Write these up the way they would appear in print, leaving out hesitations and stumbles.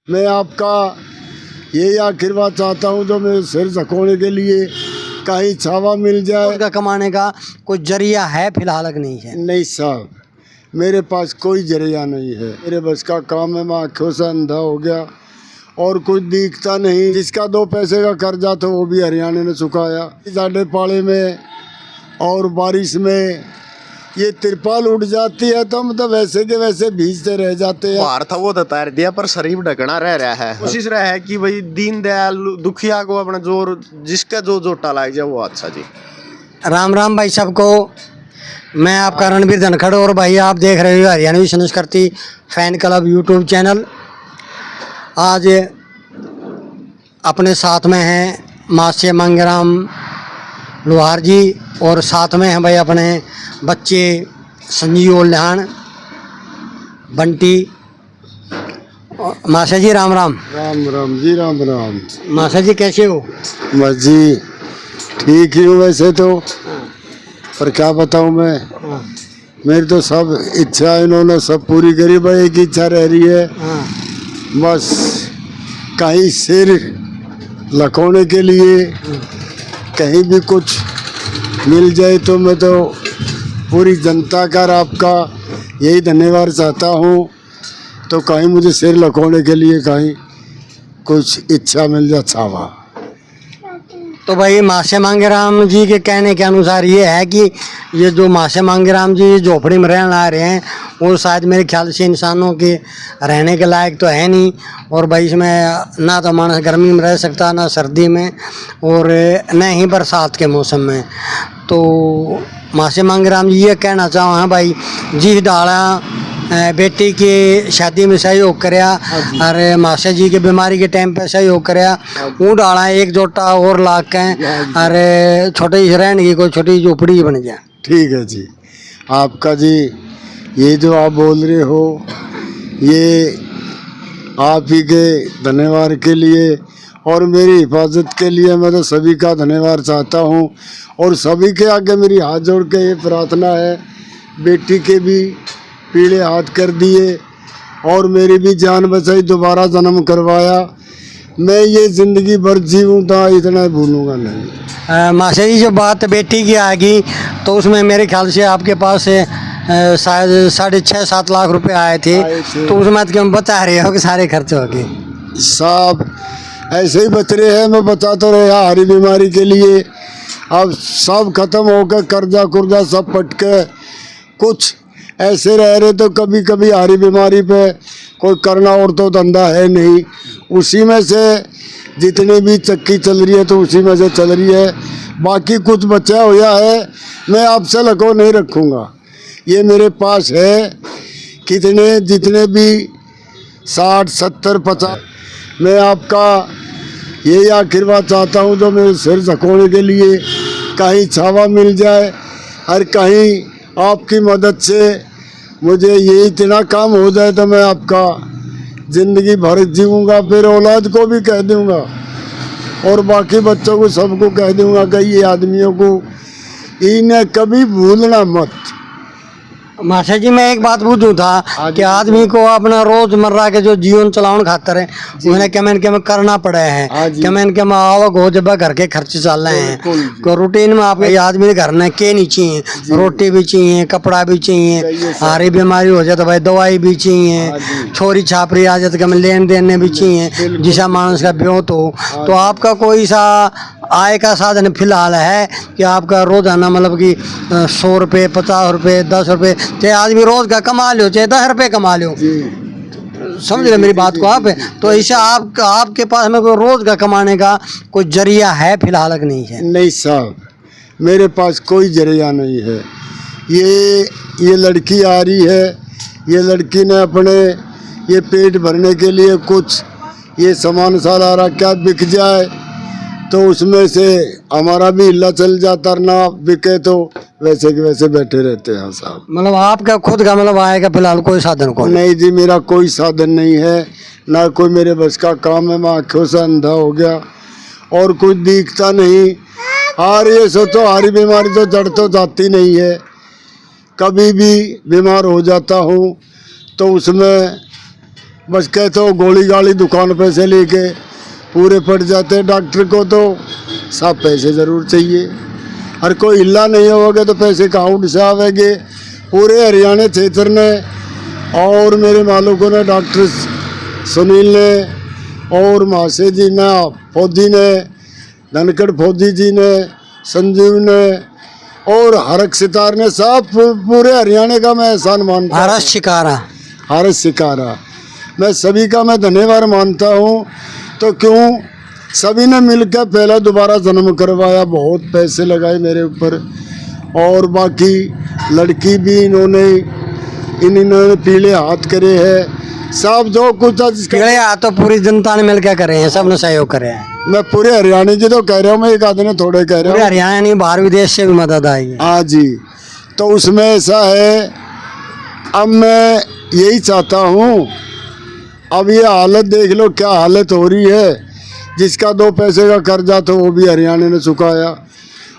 मैं आपका यही आशीर्वाद चाहता हूँ जो मेरे सिर झकोने के लिए कहीं छावा मिल जाए। उसका कमाने का कोई जरिया है फिलहाल कि नहीं है? नहीं साहब, मेरे पास कोई जरिया नहीं है। मेरे बस का काम है, मैं आँखों से अंधा हो गया और कुछ दिखता नहीं। जिसका 2 पैसे का कर्जा था वो भी हरियाणा ने चुकाया। साढ़े पाले में और बारिश में ये तिरपाल उड़ जाती है तो हम तो वैसे के वैसे भीजते रह जाते हैं। बाहर था वो तो तैर दिया पर शरीर ढकना रह रहा है। कोशिश रहा है कि भाई दीन दयाल दुखिया को अपना जोर जिसका जो जोटा लग जाए वो अच्छा जी। राम राम भाई सबको, मैं आपका रणबीर धनखड़ और भाई आप देख रहे हो हरियाणवी संस्कृति फैन क्लब यूट्यूब चैनल। आज अपने साथ में हैं मास्य मंगराम लोहार जी और साथ में हैं भाई अपने बच्चे संजीव ओल्हान बंटी। मासा जी राम राम। राम राम जी, राम राम। मासा जी कैसे हो? बस जी ठीक ही हूँ वैसे तो, पर क्या बताऊँ मैं, मेरी तो सब इच्छा इन्होंने सब पूरी करी। भाई एक इच्छा रह रही है, बस कहीं सिर लकोने के लिए कहीं भी कुछ मिल जाए तो मैं तो पूरी जनता का आपका यही धन्यवाद चाहता हूँ। तो कहीं मुझे सिर लकोने के लिए कहीं कुछ इच्छा मिल जाए छावा। तो भाई मासे मांगेराम जी के कहने के अनुसार ये है कि ये जो मासे मांगेराम जी झोपड़ी में रहने आ रहे हैं वो शायद मेरे ख्याल से इंसानों के रहने के लायक तो है नहीं। और भाई इसमें ना तो मानस गर्मी में रह सकता, ना सर्दी में, और न ही बरसात के मौसम में। तो मासे मांगेराम जी ये कहना चाहो हैं भाई जी डाला बेटी की शादी में सहयोग कराया और मासा जी के बीमारी के टाइम पे सहयोग कराया, वो डाला एक जोटा और ला के और छोटे ही रहने की कोई छोटी झोपड़ी बन जाए। ठीक है जी, आपका जी ये जो आप बोल रहे हो ये आप ही के धन्यवाद के लिए और मेरी हिफाजत के लिए मैं तो सभी का धन्यवाद चाहता हूँ। और सभी के आगे मेरी हाथ जोड़ के ये प्रार्थना है, बेटी के भी पीले हाथ कर दिए और मेरी भी जान बचाई, दोबारा जन्म करवाया। मैं ये ज़िंदगी भर जीऊँ तो इतना भूलूंगा नहीं। मासा जी जो बात बेटी की आएगी तो उसमें मेरे ख्याल से आपके पास शायद 6.5-7 लाख रुपए आए थे, तो उसमें क्यों बता रहे हो कि सारे खर्च हो गए? साहब ऐसे ही बच रहे हैं, मैं बचा तो रहा हरी बीमारी के लिए। अब सब खत्म हो गए, कर्जा कुर्जा सब पट के कुछ ऐसे रह रहे तो कभी कभी हरी बीमारी पे कोई करना और तो धंधा है नहीं, उसी में से जितनी भी चक्की चल रही है तो उसी में से चल रही है। बाकी कुछ बचा हुआ है मैं आपसे लको नहीं रखूँगा, ये मेरे पास है कितने जितने भी 60, 70, 50। मैं आपका यही आशीर्वाद चाहता हूँ जो मेरे सिर झकोने के लिए कहीं छावा मिल जाए और कहीं आपकी मदद से मुझे ये इतना काम हो जाए तो मैं आपका ज़िंदगी भर जीऊँगा। फिर औलाद को भी कह दूँगा और बाकी बच्चों को सबको कह दूँगा कि ये आदमियों को इन्हें कभी भूलना मत। मासा जी मैं एक बात पूछूं था कि आदमी को अपना रोजमर्रा के जो जीवन चलाने खातर है उन्हें क्या करना पड़े हैं, क्या आवक हो जब घर के खर्चे चल रहे हैं, तो रूटीन में आपके आदमी के घर में के नहीं चाहिए, रोटी भी चाहिए, कपड़ा भी चाहिए, हारी बीमारी हो जाए तो भाई दवाई भी चाहिए, छोरी छापरी आ जाए तो लेन देन भी चाहिए, जिसा मानस का ब्योत हो। तो आपका कोई सा आय का साधन फिलहाल है कि आपका रोजाना मतलब कि 100 रुपये, 50 रुपये, 10 रुपये, चाहे आदमी रोज का कमा लो चाहे 10 रुपये कमा लो, समझ रहे मेरी बात को आप? तो ऐसा आपके पास में कोई रोज का कमाने का कोई जरिया है फिलहाल कि नहीं है? नहीं साहब, मेरे पास कोई जरिया नहीं है। ये लड़की आ रही है, ये लड़की ने अपने ये पेट भरने के लिए कुछ ये सामान सारा रखा, बिक जाए तो उसमें से हमारा भी हिला चल जाता, ना बिके तो वैसे के वैसे बैठे रहते हैं साहब। मतलब आपका खुद का मतलब आएगा फिलहाल कोई साधन को नहीं जी, मेरा कोई साधन नहीं है, ना कोई मेरे बस का काम है। मैं आँखों से अंधा हो गया और कुछ दिखता नहीं। और ये सोचो हरी बीमारी तो जड़ तो जाती नहीं है, कभी भी बीमार हो जाता हूँ तो उसमें बस कहते हो गोली गाली दुकान पे से लेके पूरे पड़ जाते हैं। डॉक्टर को तो सब पैसे ज़रूर चाहिए, हर कोई हिला नहीं होगा तो पैसे कहाँ से आवेंगे। पूरे हरियाणा क्षेत्र ने और मेरे मालिकों ने, डॉक्टर सुनील ने और महाशय जी ने, फौजी ने, धनखड़ फौजी जी ने, संजीव ने और हरक सितार ने, सब पूरे हरियाणा का मैं एहसान मानता हूँ। हरस शिकारा मैं सभी का मैं धन्यवाद मानता हूँ। तो क्यों सभी ने मिलकर पहला दोबारा जन्म करवाया, बहुत पैसे लगाए मेरे ऊपर। और बाकी लड़की भी इन्होंने पीले हाथ करे हैं, सब जो कुछ था जिसका पीले हाथ तो पूरी जनता ने मिलकर करे हैं, सब ने सहयोग करे हैं। मैं पूरे हरियाणा की तो कह रहा हूँ, मैं एक आदमी थोड़े कह रहा पूरे हूँ, हरियाणा नहीं बाहर विदेश से भी मदद आई है। हाँ जी। तो उसमें ऐसा है, अब मैं यही चाहता हूँ, अब ये हालत देख लो क्या हालत हो रही है। जिसका 2 पैसे का कर्जा था वो भी हरियाणा ने चुकाया,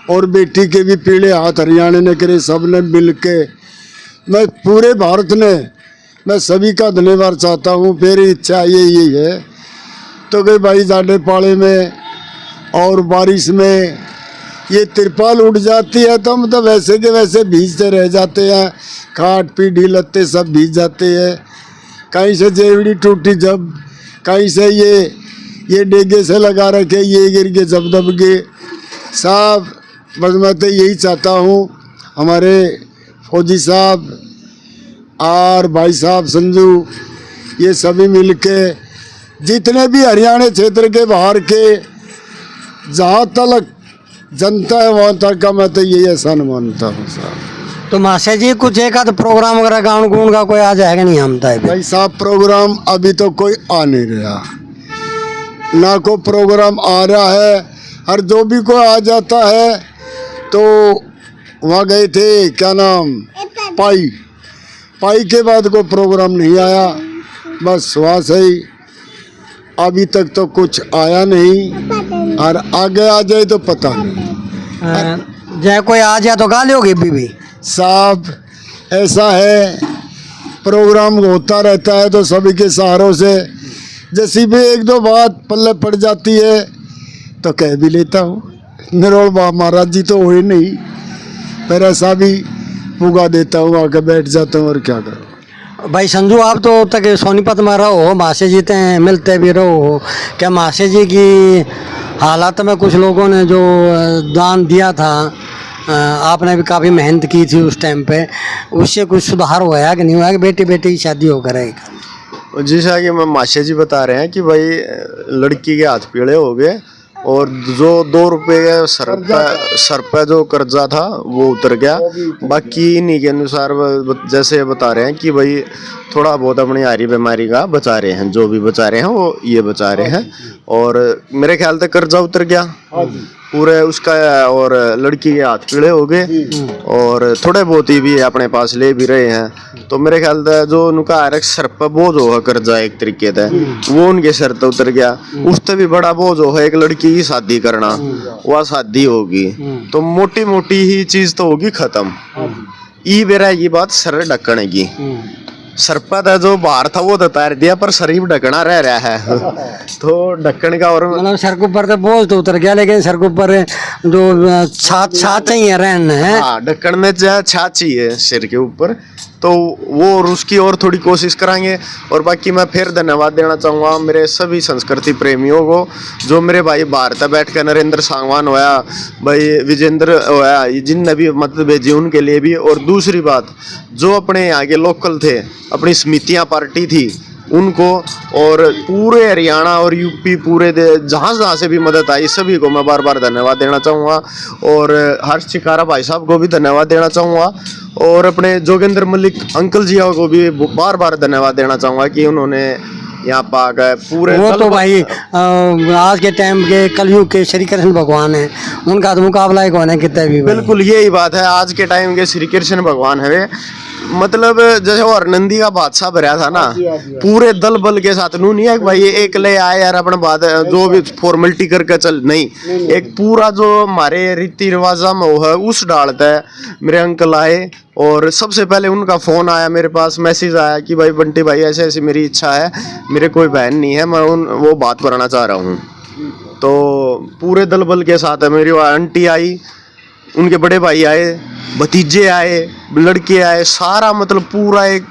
और बेटी के भी पीले हाथ हरियाणा ने करे, सब ने मिल के। मैं पूरे भारत ने मैं सभी का धन्यवाद चाहता हूँ। मेरी इच्छा यही है तो कि भाई जाडे पाले में और बारिश में ये तिरपाल उड़ जाती है तो हम तो वैसे के वैसे भीजते रह जाते हैं, खाट पीढ़ी लत्ते सब भीज जाते हैं। कहीं से जेवड़ी टूटी जब, कहीं से ये डेगे से लगा रखे, ये गिर के जब दब गए साहब। बस मैं तो यही चाहता हूँ हमारे फौजी साहब और भाई साहब संजू, ये सभी मिल के जितने भी हरियाणा क्षेत्र के बाहर के जहाँ तक जनता है वहाँ तक का मैं तो यही एहसान मानता हूँ साहब। तो मास्टर जी कुछ एक आध प्रोग्राम वगैरह गाउन गुण का कोई आ जाएगा नहीं हम तय भाई साहब? प्रोग्राम अभी तो कोई आ नहीं रहा, ना को प्रोग्राम आ रहा है। और जो भी कोई आ जाता है तो वहाँ गए थे क्या नाम पाई के बाद कोई प्रोग्राम नहीं आया, बस वहाँ से ही अभी तक तो कुछ आया नहीं, और आगे आ जाए तो पता नहीं। जय कोई आ जाए तो गाली होगी भी साहब। ऐसा है प्रोग्राम होता रहता है तो सभी के सहारों से जैसी भी 1-2 बात पल्ले पड़ जाती है तो कह भी लेता हूँ। निरोल महाराज जी तो हुए नहीं, पर ऐसा भी पुगा देता हूँ, आके बैठ जाता हूँ और क्या करूँ। भाई संजू आप तो तक सोनीपत में रहो, मासे जी ते मिलते भी रहो, क्या मासे जी की हालात में कुछ लोगों ने जो दान दिया था, आपने भी काफ़ी मेहनत की थी उस टाइम पे, उससे कुछ सुधार हुआ कि नहीं हुआ कि बेटी की शादी होकर है? जैसा कि मैं माशे जी बता रहे हैं कि भाई लड़की के हाथ पीले हो गए और जो 2 रुपये के सर पे जो कर्जा था वो उतर गया। बाकी इन्हीं के अनुसार जैसे बता रहे हैं कि भाई थोड़ा बहुत अपनी हारी बीमारी का बचा रहे हैं, जो भी बचा रहे हैं वो ये बचा रहे हैं। और मेरे ख्याल से कर्जा उतर गया पूरे उसका, और लड़की के हाथ पीले हो गए और थोड़े बहुत ही भी अपने पास ले भी रहे हैं। तो मेरे ख्याल से जो उनका हर एक सर पर बोझ होगा कर्जा एक तरीके से वो उनके सर पे उतर गया। उससे भी बड़ा बोझ होगा एक लड़की की शादी करना, वह शादी होगी तो मोटी मोटी ही चीज तो होगी खत्म। ई बेरा की बात सर ढकने की, सरपा था जो बाहर था वो तो तैर दिया पर शरीफ ढकना रह रहा है तो ढक्कन का और मतलब सर के ऊपर तो बोझ तो उतर गया, लेकिन सर के ऊपर जो छात चाहिए रहना है। हाँ, ढक्कन में छात चाहिए सिर के ऊपर, तो वो और उसकी और थोड़ी कोशिश कराएंगे। और बाकी मैं फिर धन्यवाद देना चाहूँगा मेरे सभी संस्कृति प्रेमियों को, जो मेरे भाई भारत बैठ कर नरेंद्र सांगवान होया, भाई विजेंद्र होया, जिनने भी मदद भेजी उनके लिए भी। और दूसरी बात, जो अपने यहाँ के लोकल थे, अपनी समितियाँ पार्टी थी उनको, और पूरे हरियाणा और यूपी पूरे जहाँ से भी मदद आई सभी को मैं बार बार धन्यवाद देना चाहूँगा। और हर्ष चिकारा भाई साहब को भी धन्यवाद देना चाहूँगा, और अपने जोगेंद्र मलिक अंकल जी को भी बार बार धन्यवाद देना चाहूँगा कि उन्होंने यहाँ पर आ गए पूरे। वो तो भाई आज के टाइम के कलयुग के श्री कृष्ण भगवान है, उनका तो मुकाबला ही कौन है कितने भी। बिल्कुल यही बात है, आज के टाइम के श्री कृष्ण भगवान है मतलब जैसे और नंदी का बादशाह भरा था ना, पूरे दल बल के साथ नू नहीं है कि भाई ये एक ले आए यार अपने बाद जो भी फॉर्मेलिटी करके चल, नहीं, एक पूरा जो हमारे रीति रिवाजा में वो है उस डालता है। मेरे अंकल आए और सबसे पहले उनका फोन आया मेरे पास, मैसेज आया कि भाई बंटी भाई ऐसे ऐसे मेरी इच्छा है, मेरे कोई बहन नहीं है, मैं वो बात बनाना चाह रहा हूँ। तो पूरे दल बल के साथ है, मेरी आंटी आई, उनके बड़े भाई आए, भतीजे आए, लड़के आए, सारा मतलब पूरा एक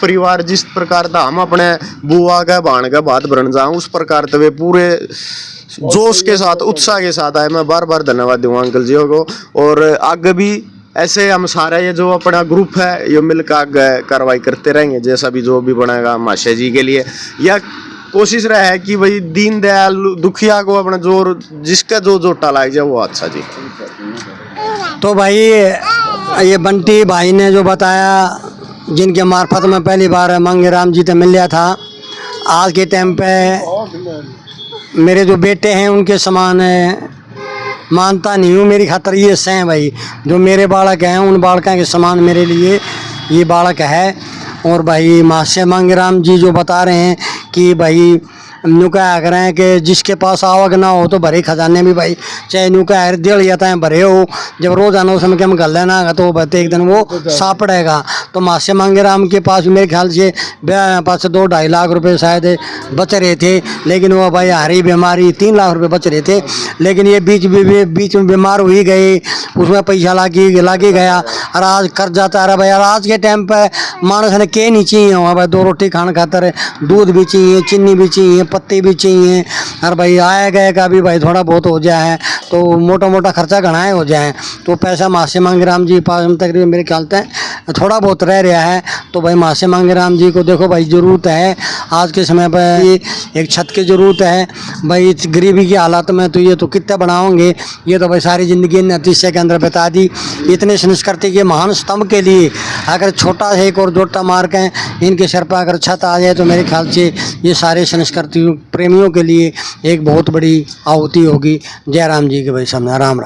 परिवार जिस प्रकार था हम अपने बुआ का भाण का बात बन जाऊं उस प्रकार वे पूरे जोश के साथ उत्साह के साथ आए। मैं बार बार धन्यवाद दूंगा अंकल जी को। और आगे भी ऐसे हम सारा ये जो अपना ग्रुप है ये मिलकर आगे कार्रवाई करते रहेंगे, जैसा भी जो भी बनाएगा माशा जी के लिए। यह कोशिश रहा है कि भाई दीनदयाल दुखिया को अपना जोर जिसका जो जोटा लग जाए वो अच्छा जी। तो भाई ये बंटी भाई ने जो बताया, जिनके मार्फत में पहली बार मंगेराम जी से मिल लिया था, आज के टाइम पे मेरे जो बेटे हैं उनके समान है, मानता नहीं हूँ, मेरी खातर ये सह भाई, जो मेरे बालक हैं उन बालकों के समान मेरे लिए ये बालक है। और भाई मासे मंगेराम जी जो बता रहे हैं कि भाई न्यू क्या कह रहे हैं कि जिसके पास आवक ना हो तो भरे खजाने भी भाई, चाहे न्यू क्या डेढ़ जाता है भरे हो, जब रोजाना उसमें क्या गल लेना आगा तो बते एक दिन वो सापड़ेगा। तो मासे मंगेराम के पास मेरे ख्याल से पास 2-2.5 लाख रुपए शायद बच रहे थे, लेकिन वो भाई हरी बीमारी 3 लाख रुपए बच रहे थे, लेकिन ये बीच में बीमार हो ही गए, उसमें पैसा लागे गया और आज कर्ज जाता है भाई। आज के टाइम पर मानस ने के नहीं चाहिए वहाँ भाई, 2 रोटी खाने खातर दूध भी चाहिए, चीनी भी चाहिए, पत्ते भी चाहिए, और भाई आए गए का भी भाई थोड़ा बहुत हो जाए तो मोटा मोटा खर्चा घनाए हो जाए, तो पैसा मासे मंगेराम जी पास में तकरीबन मेरे ख्याल से थोड़ा बहुत रह रहा है। तो भाई मासे मंगेराम जी को देखो भाई ज़रूरत है आज के समय पर, एक छत की ज़रूरत है भाई, इस गरीबी की हालत में तो ये तो कितना बनाओगे, ये तो भाई सारी ज़िंदगी ने अतिशय के अंदर बिता दी। इतने संस्कृति के महान स्तंभ के लिए अगर छोटा है एक और जोटा मार के इनके सर पर अगर छत आ जाए तो मेरे ख्याल से ये सारे संस्कृति प्रेमियों के लिए एक बहुत बड़ी आहुति होगी। जय राम जी के भाई सामने राम राम।